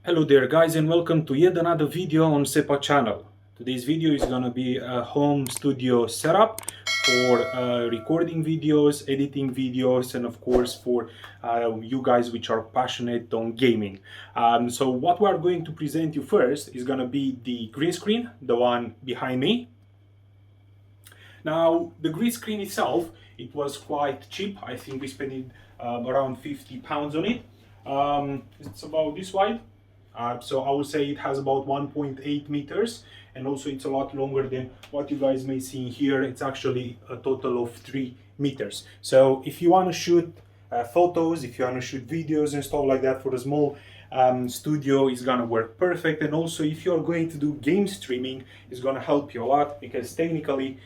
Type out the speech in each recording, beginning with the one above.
Hello there guys, and welcome to yet another video on SEPA channel. Today's video is gonna be a home studio setup for recording videos, editing videos, and of course for you guys which are passionate on gaming. So what we are going to present you first is gonna be the green screen, the one behind me. Now the green screen itself, it was quite cheap. I think we spent around £50 on it. It's about this wide. So I would say it has about 1.8 meters, and also it's a lot longer than what you guys may see here. It's actually a total of 3 meters. So if you want to shoot photos, if you want to shoot videos and stuff like that for a small studio, is gonna work perfect. And also if you're going to do game streaming, it's gonna help you a lot, because technically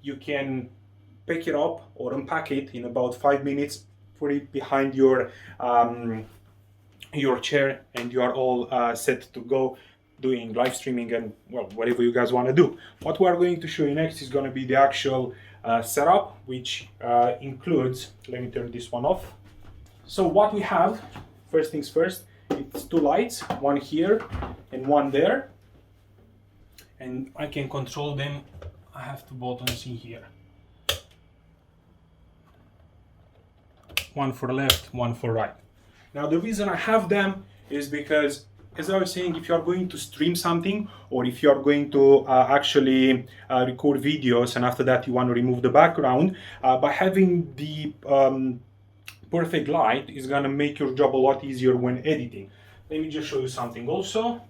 you can pick it up or unpack it in about 5 minutes, put it behind your chair, and you are all set to go doing live streaming and, well, whatever you guys want to do. What we are going to show you next is going to be the actual setup, which includes, let me turn this one off. So what we have, first things first, it's two lights, one here and one there, and I can control them. I have two buttons in here, one for left, one for right. Now the reason I have them is because, as I was saying, if you are going to stream something, or if you are going to actually record videos and after that you want to remove the background, by having the perfect light is going to make your job a lot easier when editing. Let me just show you something also.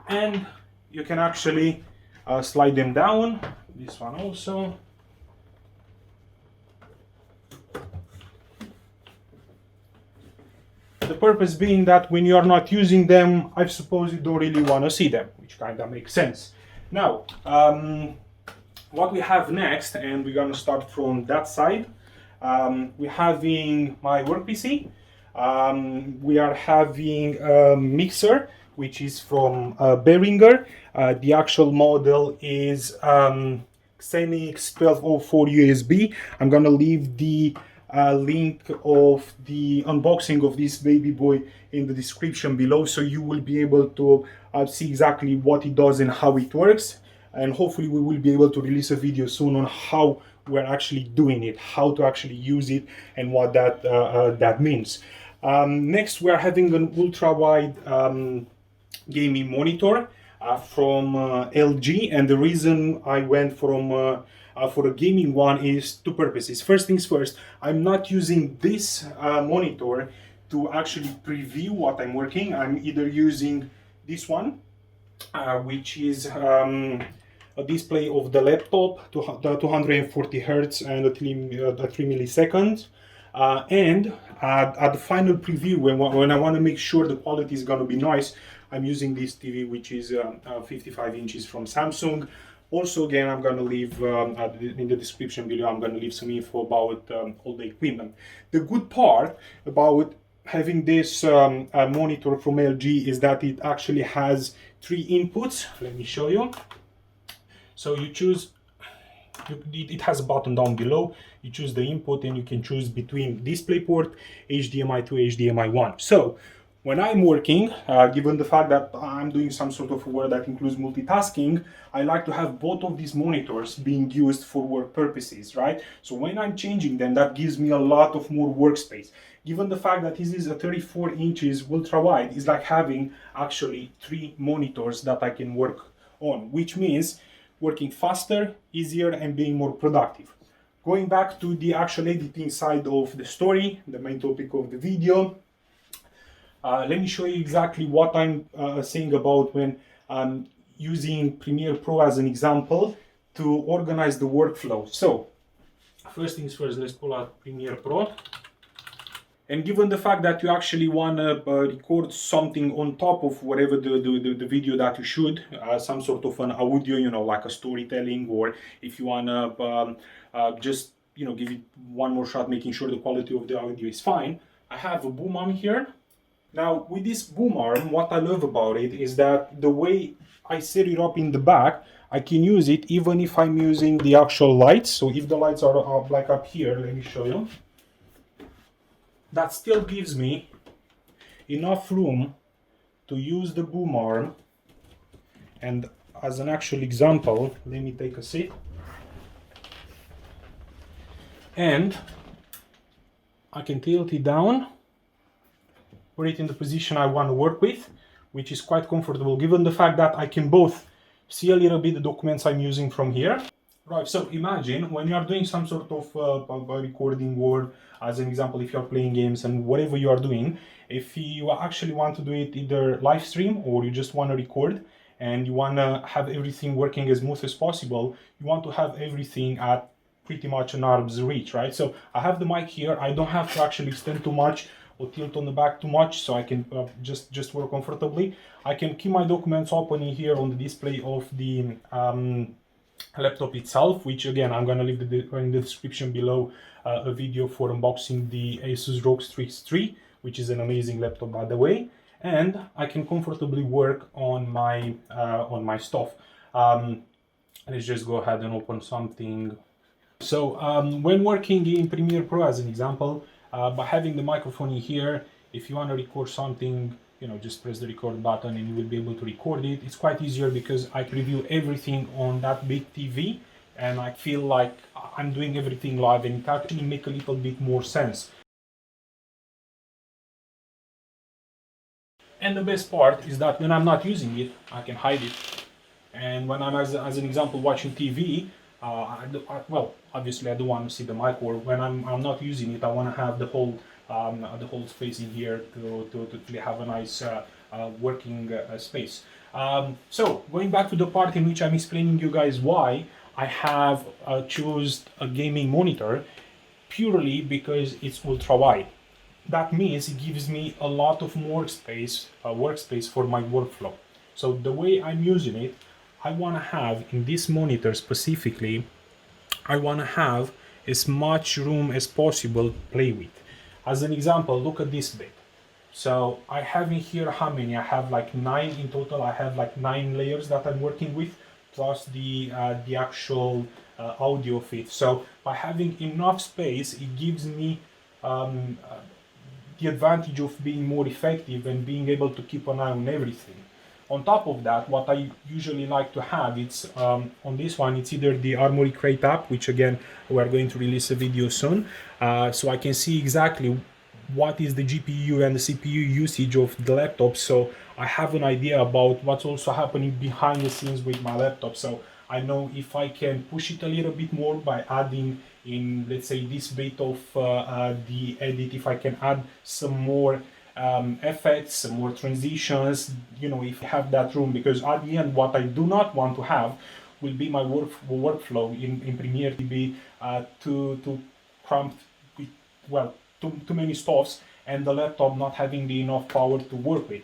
And you can actually slide them down. This one also. The purpose being that when you are not using them, I suppose you don't really want to see them, which kind of makes sense. Now, what we have next, and we're going to start from that side, we're having my work PC. We are having a mixer, which is from Behringer. The actual model is Xenix 1204 USB. I'm going to leave the link of the unboxing of this baby boy in the description below, so you will be able to see exactly what it does and how it works. And hopefully we will be able to release a video soon on how we're actually doing it, how to actually use it, and what that means. Next, we're having an ultra wide gaming monitor from LG, and the reason I went for a gaming one is two purposes. First things first, I'm not using this monitor to actually preview what I'm working. I'm either using this one, which is a display of the laptop to the 240 hertz and the 3 milliseconds. And at the final preview, when I want to make sure the quality is going to be nice, I'm using this TV, which is 55 inches from Samsung. Also, again, I'm going to leave in the description below, I'm going to leave some info about all the equipment. The good part about having this monitor from LG is that it actually has 3 inputs. Let me show you. So you choose, it has a button down below. You choose the input and you can choose between DisplayPort, HDMI 2, HDMI 1. So when I'm working, given the fact that I'm doing some sort of work that includes multitasking, I like to have both of these monitors being used for work purposes, right? So when I'm changing them, that gives me a lot of more workspace. Given the fact that this is a 34 inches ultra wide, it's like having actually 3 monitors that I can work on, which means working faster, easier, and being more productive. Going back to the actual editing side of the story, the main topic of the video, let me show you exactly what I'm saying about when I'm using Premiere Pro as an example to organize the workflow. So, first things first, let's pull out Premiere Pro. And given the fact that you actually want to record something on top of whatever the video that you shoot, some sort of an audio, you know, like a storytelling, or if you want to just, you know, give it one more shot, making sure the quality of the audio is fine, I have a boom arm here. Now, with this boom arm, what I love about it is that the way I set it up in the back, I can use it even if I'm using the actual lights. So if the lights are up, like up here, let me show you. that still gives me enough room to use the boom arm. And as an actual example, let me take a seat. And I can tilt it down, put it in the position I want to work with, which is quite comfortable given the fact that I can both see a little bit the documents I'm using from here. Right, so imagine when you are doing some sort of recording, or as an example, if you're playing games and whatever you are doing, if you actually want to do it either live stream or you just want to record and you want to have everything working as smooth as possible, you want to have everything at pretty much an arm's reach, right? So I have the mic here, I don't have to actually extend too much or tilt on the back too much, so I can just work comfortably. I can keep my documents open in here on the display of the laptop itself, which again I'm gonna leave in the description below a video for unboxing the Asus ROG Strix 3, which is an amazing laptop by the way, and I can comfortably work on my stuff. Let's just go ahead and open something. So when working in Premiere Pro, as an example, by having the microphone in here, if you want to record something, just press the record button and you will be able to record it. It's quite easier because I can review everything on that big TV and I feel like I'm doing everything live, and it actually makes a little bit more sense. And the best part is that when I'm not using it, I can hide it. And when I'm, as an example, watching TV, well, obviously I don't want to see the mic, or when I'm not using it, I want to have the whole space in here to really have a nice working space. So going back to the part in which I'm explaining you guys why I have chosen a gaming monitor, purely because it's ultra wide. That means it gives me a lot of more workspace for my workflow. So the way I'm using it, I want to have in this monitor specifically, I want to have as much room as possible to play with. As an example, look at this bit. So I have in here how many? I have like 9 in total. I have like 9 layers that I'm working with, plus the actual audio feed. So by having enough space, it gives me the advantage of being more effective and being able to keep an eye on everything. On top of that, what I usually like to have, it's on this one, it's either the Armory Crate app, which again, we're going to release a video soon, so I can see exactly what is the GPU and the CPU usage of the laptop, so I have an idea about what's also happening behind the scenes with my laptop. So I know if I can push it a little bit more by adding in, let's say, this bit of the edit, if I can add some more effects, some more transitions, if I have that room, because at the end what I do not want to have will be my workflow in Premiere to be too cramped with, well, too many stuffs, and the laptop not having the enough power to work with.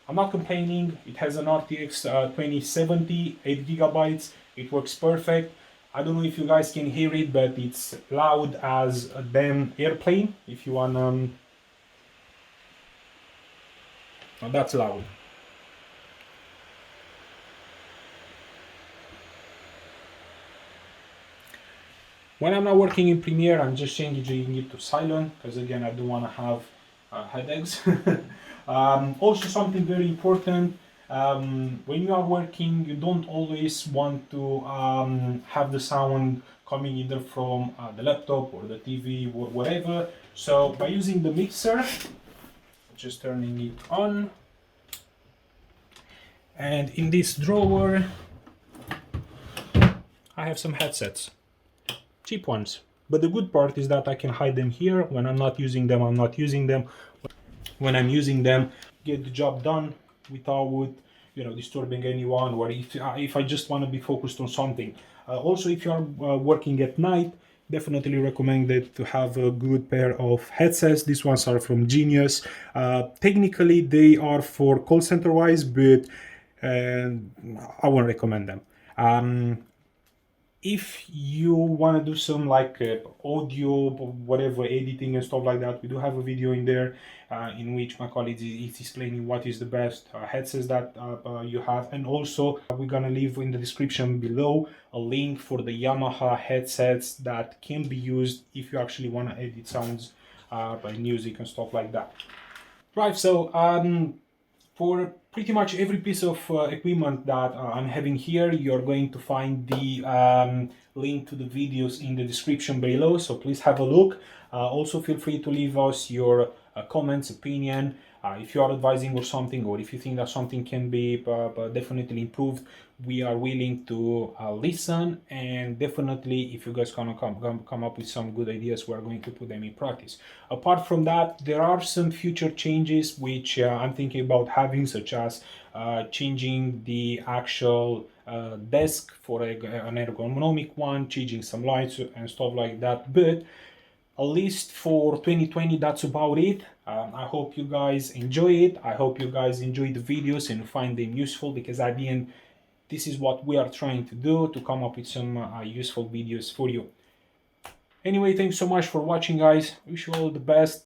I'm not complaining. It has an RTX 2070, 8 gigabytes. It works perfect. I don't know if you guys can hear it, but it's loud as a damn airplane. If you want, oh, that's loud. When I'm not working in Premiere, I'm just changing it to silent, because again, I don't want to have headaches. Also, something very important, when you are working, you don't always want to have the sound coming either from the laptop or the TV or whatever. So by using the mixer, just turning it on, and in this drawer, I have some headsets. Cheap ones, but the good part is that I can hide them here. When I'm not using them, I'm not using them. When I'm using them, get the job done without disturbing anyone, or if I just want to be focused on something. Also, if you are working at night, definitely recommended to have a good pair of headsets. These ones are from Genius. Technically they are for call center wise, but I won't recommend them. If you want to do some audio, whatever, editing and stuff like that, we do have a video in there in which my colleague is explaining what is the best headsets that you have. And also we're gonna leave in the description below a link for the Yamaha headsets that can be used if you actually want to edit sounds by music and stuff like that. Right, so for pretty much every piece of equipment that I'm having here, you're going to find the link to the videos in the description below, so please have a look. Also feel free to leave us your comments, opinion, if you are advising or something, or if you think that something can be definitely improved. We are willing to listen, and definitely if you guys gonna come up with some good ideas, we are going to put them in practice. Apart from that, there are some future changes which I'm thinking about having, such as changing the actual desk for an ergonomic one, changing some lights and stuff like that. But at least for 2020, that's about it. I hope you guys enjoy it. I hope you guys enjoy the videos and find them useful, because at the end, this is what we are trying to do, to come up with some useful videos for you. Anyway, thanks so much for watching, guys. Wish you all the best.